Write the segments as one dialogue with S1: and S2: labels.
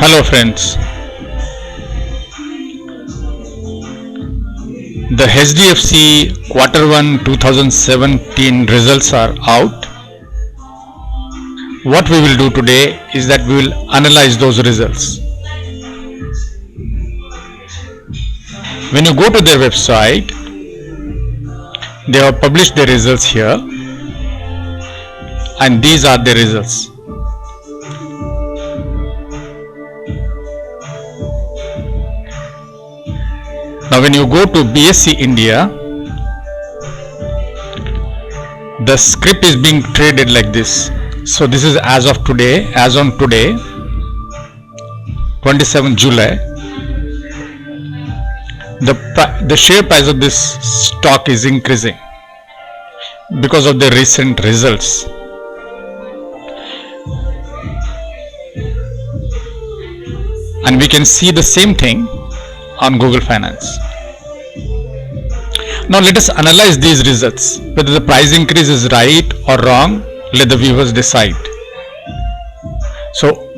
S1: Hello friends, the HDFC quarter 1 2017 results are out. What we will do today is that we will analyze those results. When you go to their website, they have published their results here, and these are the results. Now when you go to BSE India, the script is being traded like this. So this is as of today, as on today, 27 July. The share price of this stock is increasing because of the recent results. And we can see the same thing on Google Finance. Now let us analyze these results. Whether the price increase is right or wrong, let the viewers decide. So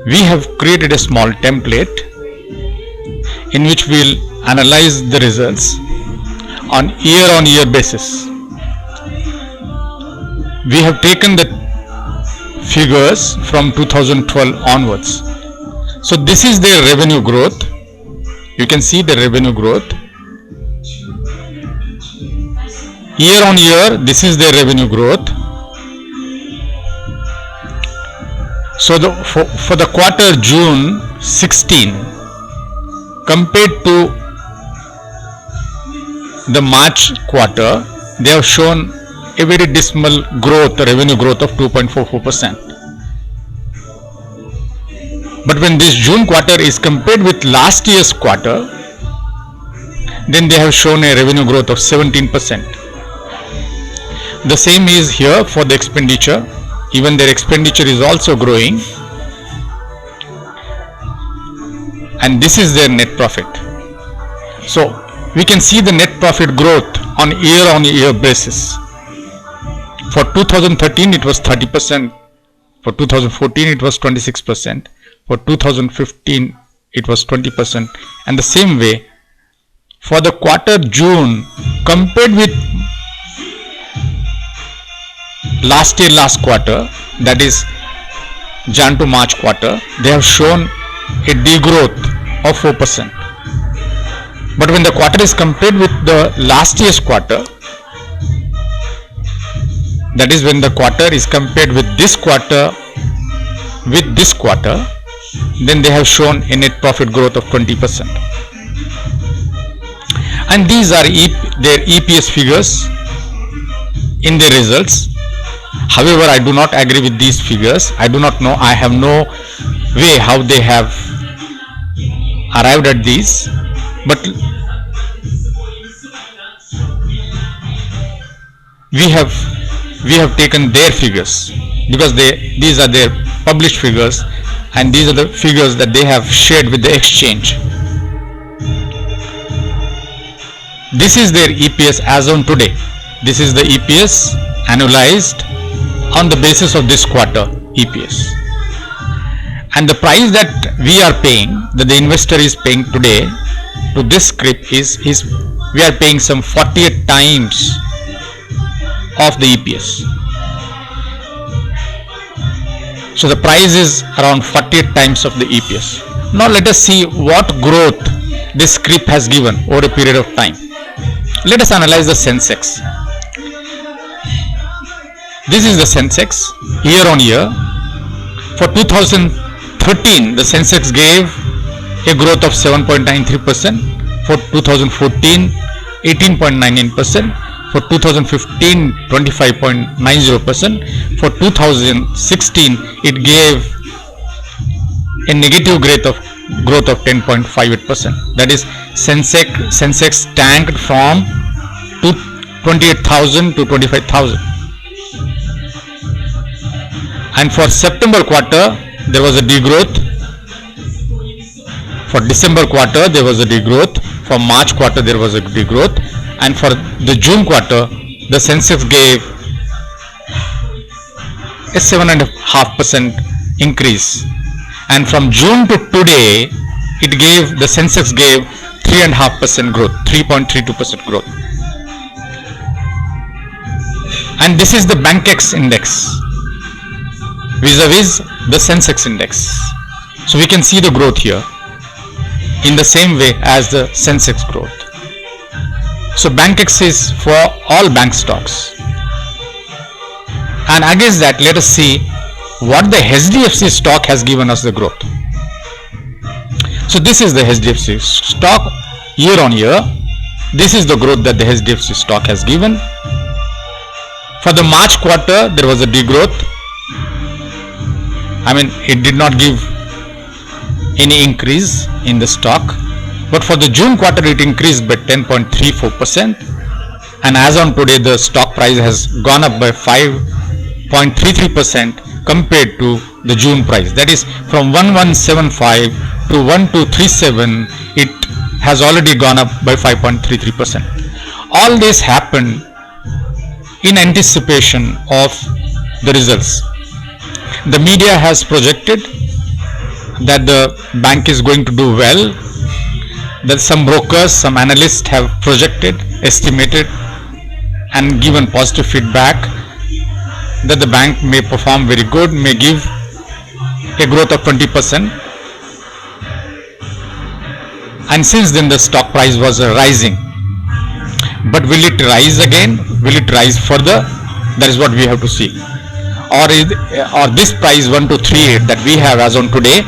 S1: we have created a small template in which we will analyze the results on year basis. We have taken the figures from 2012 onwards. So this is their revenue growth. You can see the revenue growth. Year on year, this is their revenue growth. So for the quarter June 16 compared to the March quarter, they have shown a very dismal growth, revenue growth of 2.44%. But when this June quarter is compared with last year's quarter, then they have shown a revenue growth of 17%. The same is here for the expenditure. Even their expenditure is also growing. And this is their net profit. So we can see the net profit growth on year basis. For 2013 it was 30%. For 2014 it was 26%. For 2015 it was 20%, and the same way for the quarter June compared with last quarter, that is Jan to March quarter, they have shown a degrowth of 4%. But when the quarter is compared with the last year's quarter, that is when the quarter is compared with this quarter, then they have shown a net profit growth of 20%. And these are their EPS figures in their results. However, I do not agree with these figures. I do not know. I have no way how they have arrived at these. But we have taken their figures because these are their published figures. And these are the figures that they have shared with the exchange. This is their EPS as on today. This is the EPS annualized on the basis of this quarter EPS. And the price that we are paying, that the investor is paying today to this script is we are paying some 48 times of the EPS. So the price is around 48 times of the EPS. Now let us see what growth this script has given over a period of time. Let us analyze the Sensex. This is the Sensex year on year. For 2013, the Sensex gave a growth of 7.93%. For 2014, 18.99%. For 2015, 25.90%. For 2016, it gave a negative growth of 10.58%. That is, Sensex tanked from 28,000 to 25,000. And for September quarter, there was a degrowth. For December quarter, there was a degrowth. For March quarter, there was a degrowth. And for the June quarter, the Sensex gave a 7.5% increase. And from June to today, the Sensex gave 3.5% growth, 3.32% growth. And this is the BankX index vis-a-vis the Sensex index. So we can see the growth here in the same way as the Sensex growth. So BankX is for all bank stocks. And against that, let us see what the HDFC stock has given us the growth. So this is the HDFC stock year on year. This is the growth that the HDFC stock has given. For the March quarter, there was a degrowth. I mean, it did not give any increase in the stock. But for the June quarter, it increased by 10.34%. And as on today, the stock price has gone up by 5.33% compared to the June price. That is from 1175 to 1237, it has already gone up by 5.33%. All this happened in anticipation of the results. The media has projected that the bank is going to do well, that some brokers, some analysts have projected, estimated and given positive feedback that the bank may perform very good, may give a growth of 20%. And since then the stock price was rising. But will it rise again? Will it rise further? That is what we have to see. Or this price 1238 that we have as on today,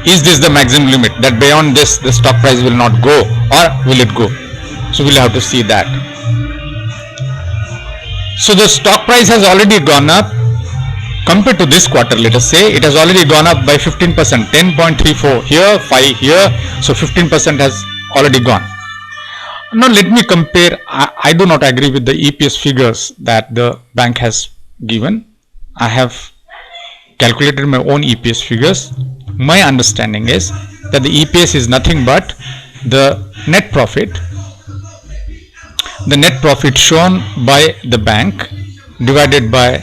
S1: is this the maximum limit, that beyond this the stock price will not go, or will it go? So we'll have to see that. So the stock price has already gone up compared to this quarter. Let us say it has already gone up by 15%, 10.34 here, 5 here, so 15% has already gone. Now let me compare. I do not agree with the EPS figures that the bank has given. I have calculated my own EPS figures. My understanding is that the EPS is nothing but the net profit shown by the bank divided by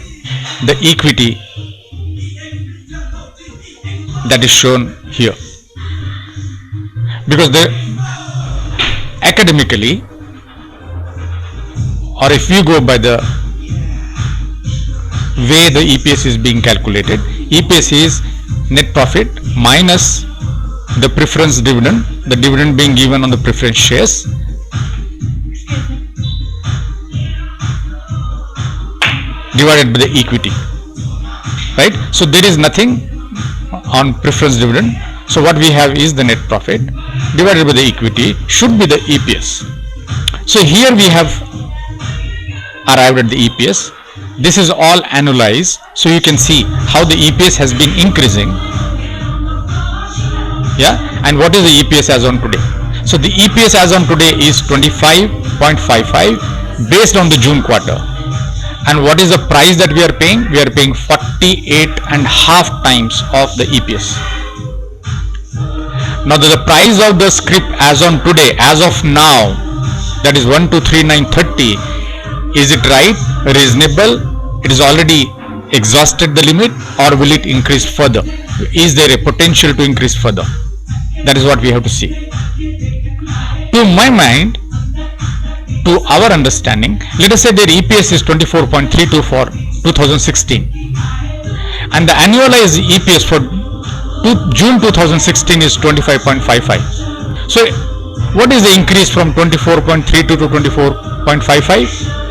S1: the equity that is shown here. Because academically, or if you go by the way the EPS is being calculated, EPS is net profit minus the preference dividend, the dividend being given on the preference shares, divided by the equity, right? So there is nothing on preference dividend. So what we have is the net profit divided by the equity should be the EPS. So here we have arrived at the EPS. This is all annualized, so you can see how the EPS has been increasing. Yeah, and what is the EPS as on today? So the EPS as on today is 25.55 based on the June quarter. And what is the price that we are paying? We are paying 48.5 times of the EPS. Now the price of the scrip as on today, as of now, that is 1239.30. Is it right, reasonable? It is already exhausted the limit, or will it increase further? Is there a potential to increase further? That is what we have to see. To my mind, to our understanding, let us say their EPS is 24.32 for 2016 and the annualized EPS for June 2016 is 25.55. So what is the increase from 24.32 to 24.55?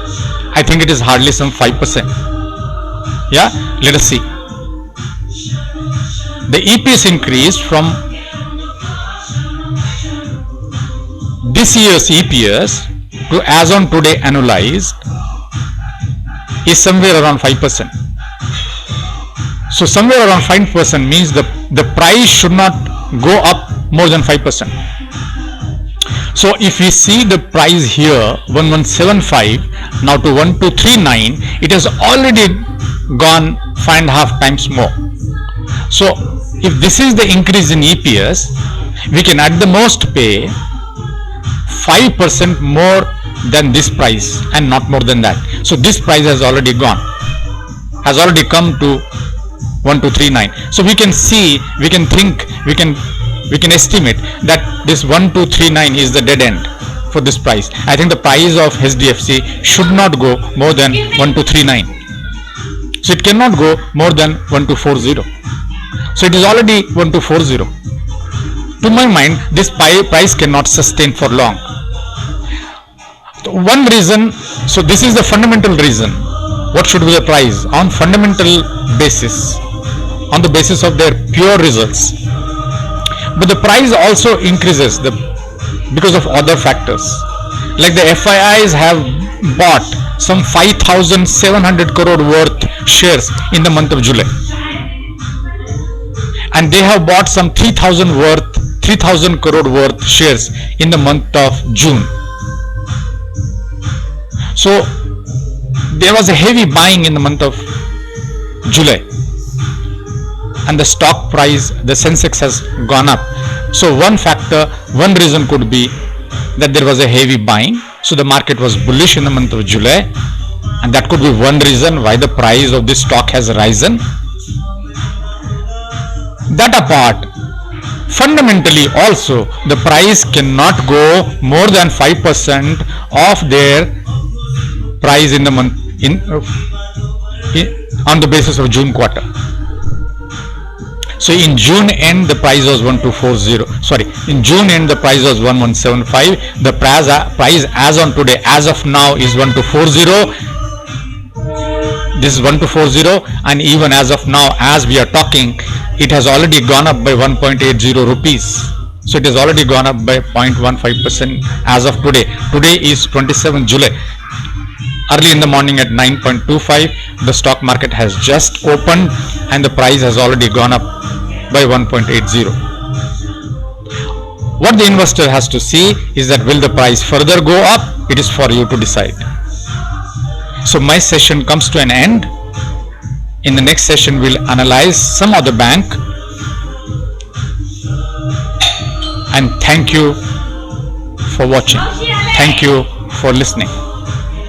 S1: I think it is hardly some 5%. Yeah, let us see. The EPS increase from this year's EPS to as on today annualized is somewhere around 5%. So somewhere around 5% means the price should not go up more than 5%. So if we see the price here 1175 now to 1239, it has already gone 5.5 times more. So if this is the increase in EPS, we can at the most pay 5% more than this price and not more than that. So this price has already gone, has already come to 1239. So we can see, we can think, we can estimate that this 1239 is the dead end for this price. I think the price of HDFC should not go more than 1239. So it cannot go more than 1240. So it is already 1240. To my mind, this price cannot sustain for long. One reason, so this is the fundamental reason. What should be the price? On fundamental basis, on the basis of their pure results. But the price also increases because of other factors. Like the FIIs have bought some 5,700 crore worth shares in the month of July. And they have bought some 3,000 crore worth shares in the month of June. So there was a heavy buying in the month of July, and the stock price, the Sensex, has gone up. So one factor, one reason could be that there was a heavy buying, so the market was bullish in the month of July, and that could be one reason why the price of this stock has risen. That apart, fundamentally also the price cannot go more than 5% of their price in the month on the basis of June quarter. So in June end the price was 1240. Sorry, in June end the price was 1175. The price as on today, as of now, is 1240. This is 1240, and even as of now, as we are talking, it has already gone up by 1.80 rupees. So it has already gone up by 0.15% as of today. Today is 27 July. Early in the morning at 9.25, the stock market has just opened and the price has already gone up by 1.80. What the investor has to see is that will the price further go up? It is for you to decide. So my session comes to an end. In the next session, we'll analyze some other bank. And thank you for watching. Thank you for listening.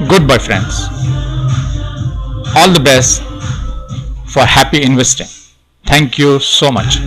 S1: Goodbye, friends. All the best for happy investing. Thank you so much.